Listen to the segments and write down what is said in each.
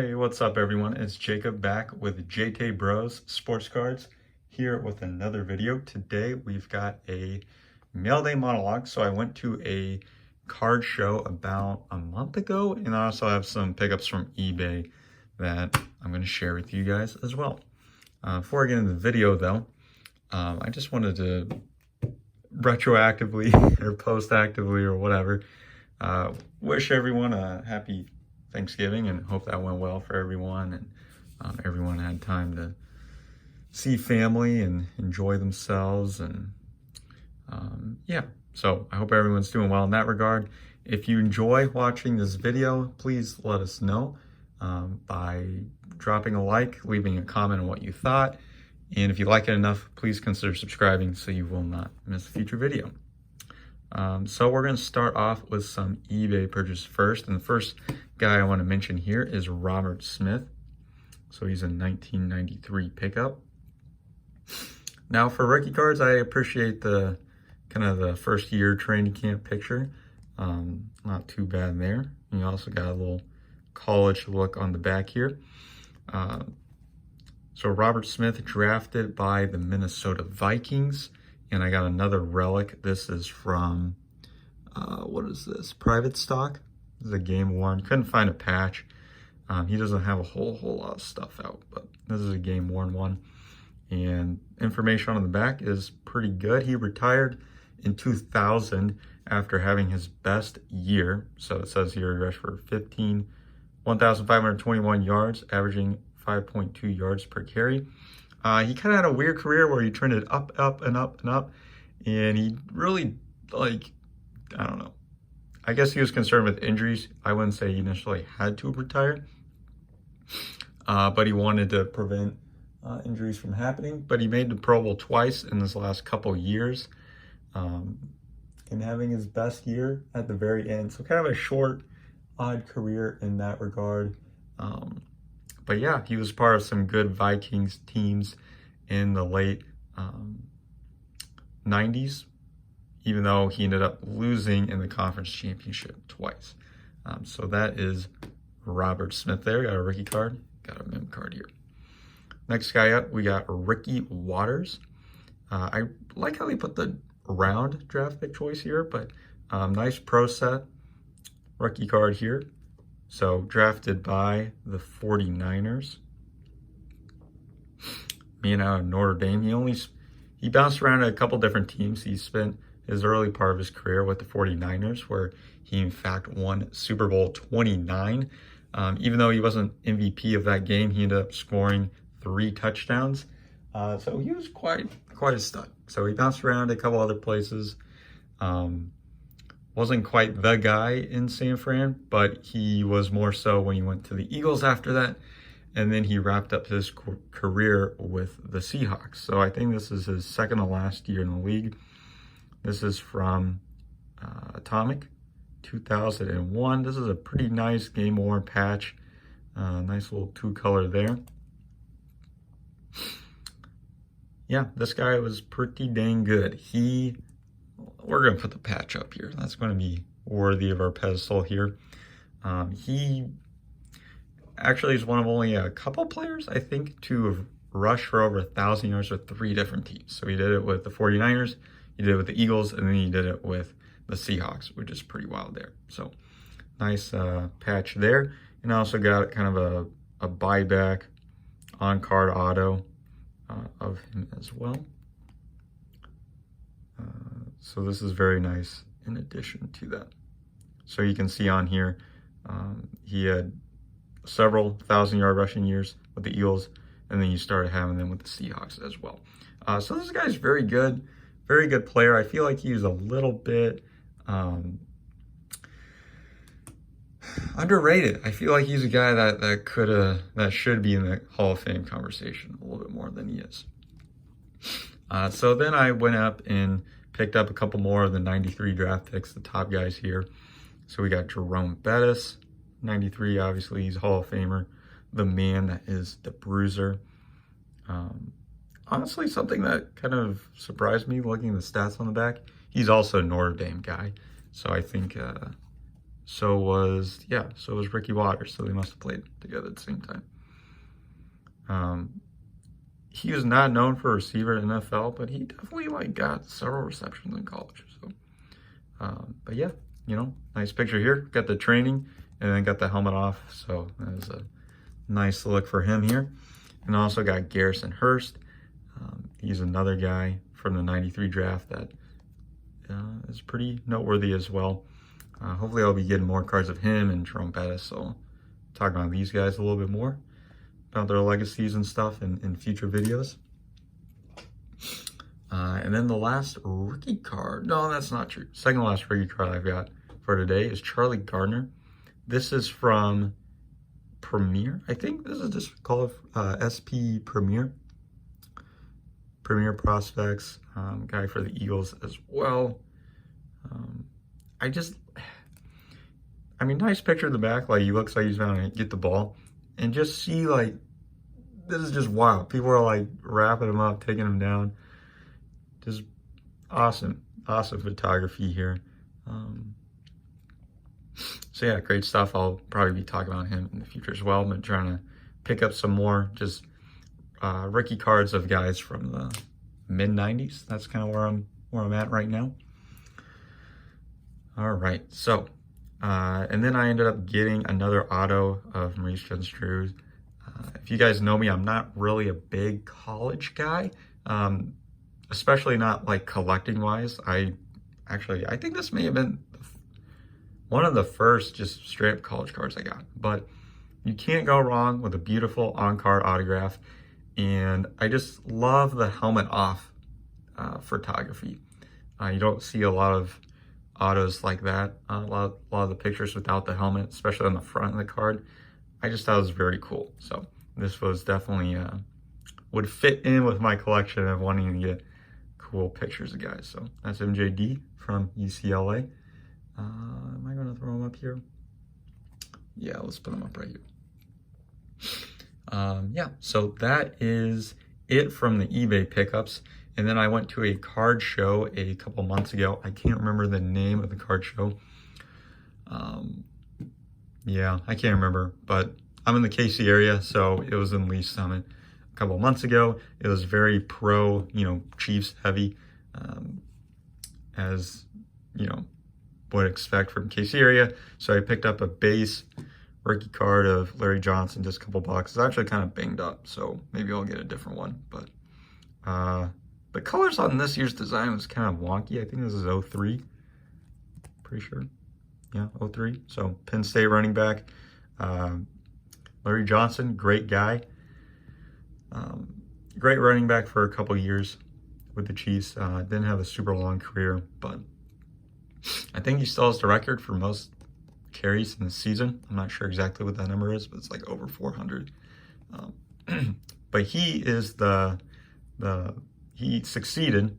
Hey, what's up everyone? It's Jacob back with JayTayBros Sports Cards here with another video. Today we've got a Mailday monologue. So I went to a card show about a month ago, and I also have some pickups from eBay that I'm going to share with you guys as well. Before I get into the video though, I just wanted to retroactively or post-actively or whatever wish everyone a happy Thanksgiving and hope that went well for everyone, and everyone had time to see family and enjoy themselves, and yeah, so I hope everyone's doing well in that regard. If you enjoy watching this video, please let us know by dropping a like, leaving a comment on what you thought, and if you like it enough, please consider subscribing so you will not miss a future video. So we're going to start off with some eBay purchase first. And the first guy I want to mention here is Robert Smith. So he's a 1993 pickup. Now for rookie cards, I appreciate the kind of the first year training camp picture. Not too bad there. And you also got a little college look on the back here. So Robert Smith drafted by the Minnesota Vikings. And I got another relic. This is from, what is this? Private stock. This is a game worn. Couldn't find a patch. He doesn't have a whole lot of stuff out, but this is a game worn one. And information on the back is pretty good. He retired in 2000 after having his best year. So it says here he rushed for 1,521 yards, averaging 5.2 yards per carry. He kind of had a weird career where he trended up, and he really, like, I don't know. I guess he was concerned with injuries. I wouldn't say he initially had to retire, but he wanted to prevent injuries from happening. But he made the Pro Bowl twice in his last couple years, and having his best year at the very end. So kind of a short, odd career in that regard. But yeah, he was part of some good Vikings teams in the late 90s, even though he ended up losing in the conference championship twice. So that is Robert Smith there. Got a rookie card, got a mem card here. Next guy up, we got Ricky Waters. I like how they put the round draft pick choice here, but nice pro set rookie card here. So drafted by the 49ers. Being out of Notre Dame, he bounced around at a couple different teams. He spent his early part of his career with the 49ers, where he in fact won Super Bowl 29. Even though he wasn't MVP of that game, he ended up scoring 3 touchdowns. So he was quite a stud. So he bounced around a couple other places. Wasn't quite the guy in San Fran, but he was more so when he went to the Eagles after that. And then he wrapped up his career with the Seahawks. So I think this is his second to last year in the league. This is from Atomic 2001. This is a pretty nice game worn patch. Nice little 2-color there. Yeah, this guy was pretty dang good. We're going to put the patch up here. That's going to be worthy of our pedestal here. He actually is one of only a couple players, I think, to have rushed for over 1,000 yards with 3 different teams. So he did it with the 49ers, he did it with the Eagles, and then he did it with the Seahawks, which is pretty wild there. So nice patch there. And I also got kind of a buyback on-card auto of him as well. So this is very nice in addition to that. So you can see on here, he had several 1,000-yard rushing years with the Eagles, and then you started having them with the Seahawks as well. So this guy's very good player. I feel like he's a little bit underrated. I feel like he's a guy that should be in the Hall of Fame conversation a little bit more than he is. So then I went up and picked up a couple more of the 93 draft picks, the top guys here. So we got Jerome Bettis, 93, obviously he's Hall of Famer. The man that is the bruiser. Honestly, something that kind of surprised me looking at the stats on the back. He's also a Notre Dame guy. So I think so was Ricky Waters. So they must have played together at the same time. He was not known for a receiver in the NFL, but he definitely like got several receptions in college. So, but yeah, you know, nice picture here. Got the training and then got the helmet off. So that was a nice look for him here. And also got Garrison Hurst. He's another guy from the '93 draft that is pretty noteworthy as well. Hopefully I'll be getting more cards of him and Jerome Bettis. So I'll talk about these guys a little bit more, about their legacies and stuff in future videos. And then the last rookie card. No, that's not true. Second to last rookie card I've got for today is Charlie Gardner. This is from Premier. I think this is just called SP Premier. Premier Prospects. Guy for the Eagles as well. I mean, nice picture in the back. Like, he looks like he's going to get the ball. And just see, like, this is just wild. People are, like, wrapping him up, taking him down. Just awesome. Awesome photography here. So, yeah, great stuff. I'll probably be talking about him in the future as well. But trying to pick up some more just rookie cards of guys from the mid-90s. That's kind of where I'm at right now. All right, so and then I ended up getting another auto of Maurice Jones-Drew. If you guys know me, I'm not really a big college guy, especially not like collecting wise. I think this may have been one of the first just straight up college cards I got, but you can't go wrong with a beautiful on-card autograph. And I just love the helmet off photography. You don't see a lot of autos like that. A lot of the pictures without the helmet, especially on the front of the card. I just thought it was very cool. So this was definitely would fit in with my collection of wanting to get cool pictures of guys. So that's MJD from UCLA. Am I going to throw him up here? Yeah, let's put him up right here. Yeah, so that is it from the eBay pickups. And then I went to a card show a couple months ago. I can't remember the name of the card show. Yeah, I can't remember, but I'm in the KC area, so it was in Lee Summit a couple months ago. It was very pro, Chiefs heavy, as, would expect from KC area. So I picked up a base rookie card of Larry Johnson, just a couple bucks. It's actually kind of banged up, so maybe I'll get a different one. But the colors on this year's design was kind of wonky. I think this is 03. Pretty sure. Yeah, 03. So Penn State running back. Larry Johnson, great guy. Great running back for a couple years with the Chiefs. Didn't have a super long career, but I think he still has the record for most carries in the season. I'm not sure exactly what that number is, but it's like over 400. But he is he succeeded.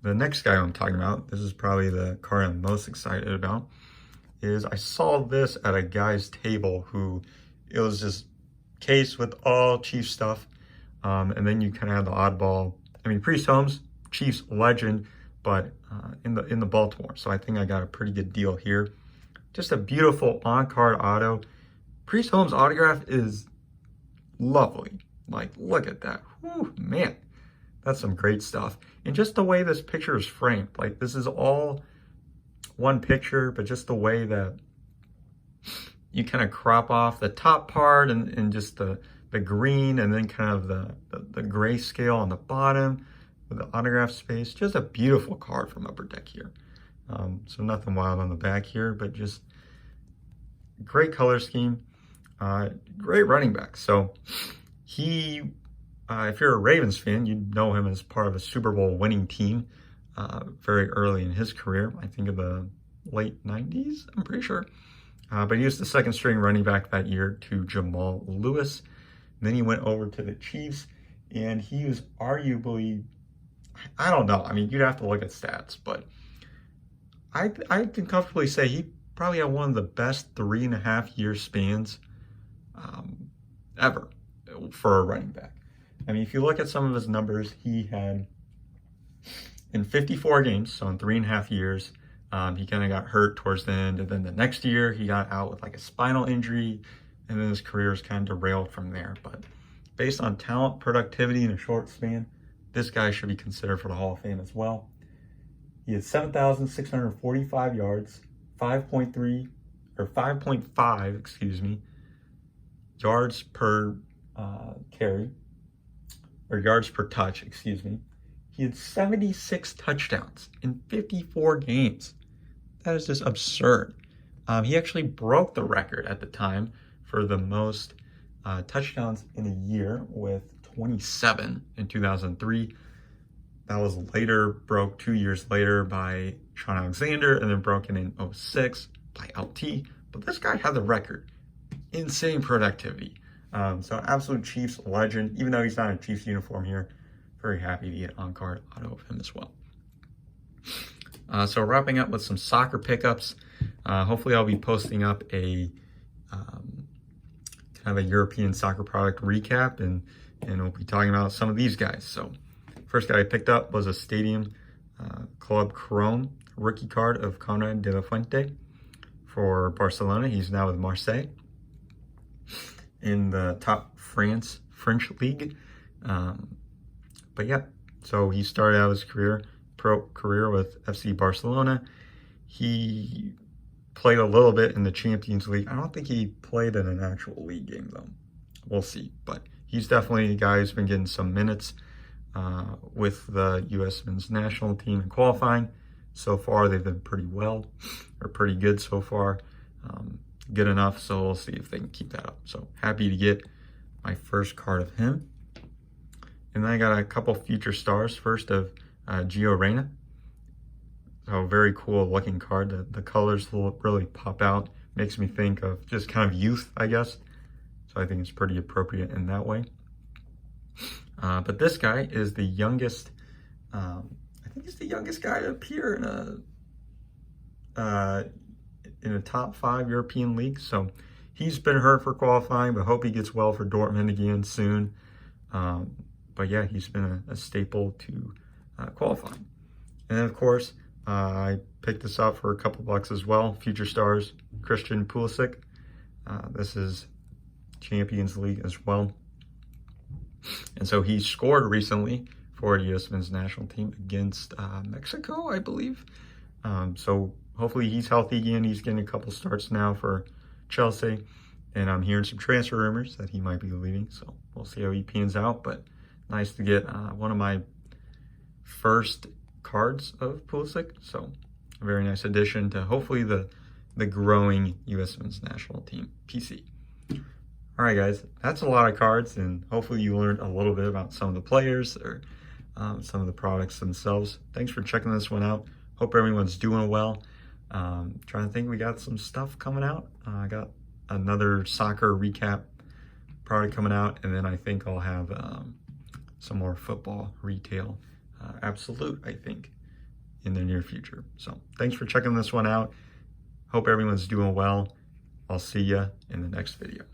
The next guy I'm talking about, this is probably the card I'm most excited about, is I saw this at a guy's table who, it was just case with all Chiefs stuff. And then you kind of have the oddball. I mean, Priest Holmes, Chiefs legend, but in the Baltimore. So I think I got a pretty good deal here. Just a beautiful on-card auto. Priest Holmes' autograph is lovely. Like, look at that. Whew, man, that's some great stuff. And just the way this picture is framed. Like, this is all one picture, but just the way that you kind of crop off the top part and just the green, and then kind of the grayscale on the bottom with the autograph space. Just a beautiful card from Upper Deck here. So nothing wild on the back here, but just great color scheme. Great running back. So he, if you're a Ravens fan, you know him as part of a Super Bowl winning team very early in his career. I think of the late 90s, I'm pretty sure. But he was the second string running back that year to Jamal Lewis. And then he went over to the Chiefs, and he was arguably, I don't know. I mean, you'd have to look at stats, but I can comfortably say he probably had one of the best 3.5-year spans ever for a running back. I mean, if you look at some of his numbers, he had in 54 games, so in 3.5 years, He kind of got hurt towards the end, and then the next year he got out with like a spinal injury, and then his career is kind of derailed from there. But based on talent, productivity in a short span, this guy should be considered for the Hall of Fame as well. He had 7,645 yards, 5.5, excuse me, yards per carry, or yards per touch, excuse me. He had 76 touchdowns in 54 games. That is just absurd. He actually broke the record at the time for the most touchdowns in a year with 27 in 2003. That was later broke 2 years later by Sean Alexander, and then broken in 2006 by LT. But this guy had the record. Insane productivity. So absolute Chiefs legend, even though he's not in a Chiefs uniform here. Very happy to get on-card auto of him as well. So wrapping up with some soccer pickups. Hopefully I'll be posting up a kind of a European soccer product recap, and we'll be talking about some of these guys. So first guy I picked up was a Stadium Club Chrome rookie card of Conrad de la Fuente for Barcelona. He's now with Marseille in the top French league. But yeah, so he started out his pro career with FC Barcelona. He played a little bit in the Champions League. I don't think he played in an actual league game though. We'll see. But he's definitely a guy who's been getting some minutes with the US men's national team in qualifying. So far, they've been pretty good so far. Good enough, so we'll see if they can keep that up. So happy to get my first card of him. And then I got a couple future stars. First of Gio Reyna. So very cool looking card. The colors really pop out. Makes me think of just kind of youth, I guess. So I think it's pretty appropriate in that way. But this guy is the youngest, I think he's the youngest guy to appear in a top 5 European league. So he's been hurt for qualifying, but hope he gets well for Dortmund again soon. But yeah, he's been a staple to qualifying. And then of course, I picked this up for a couple bucks as well. Future stars, Christian Pulisic. This is Champions League as well. And so he scored recently for the US men's national team against Mexico, I believe. So hopefully he's healthy again. He's getting a couple starts now for Chelsea. And I'm hearing some transfer rumors that he might be leaving. So we'll see how he pans out. But nice to get one of my first cards of Pulisic. So a very nice addition to hopefully the growing US men's national team PC. All right, guys, that's a lot of cards, and hopefully you learned a little bit about some of the players or some of the products themselves. Thanks for checking this one out. Hope everyone's doing well. Trying to think, we got some stuff coming out. I got another soccer recap product coming out, and then I think I'll have some more football retail absolute, I think, in the near future. So thanks for checking this one out. Hope everyone's doing well. I'll see you in the next video.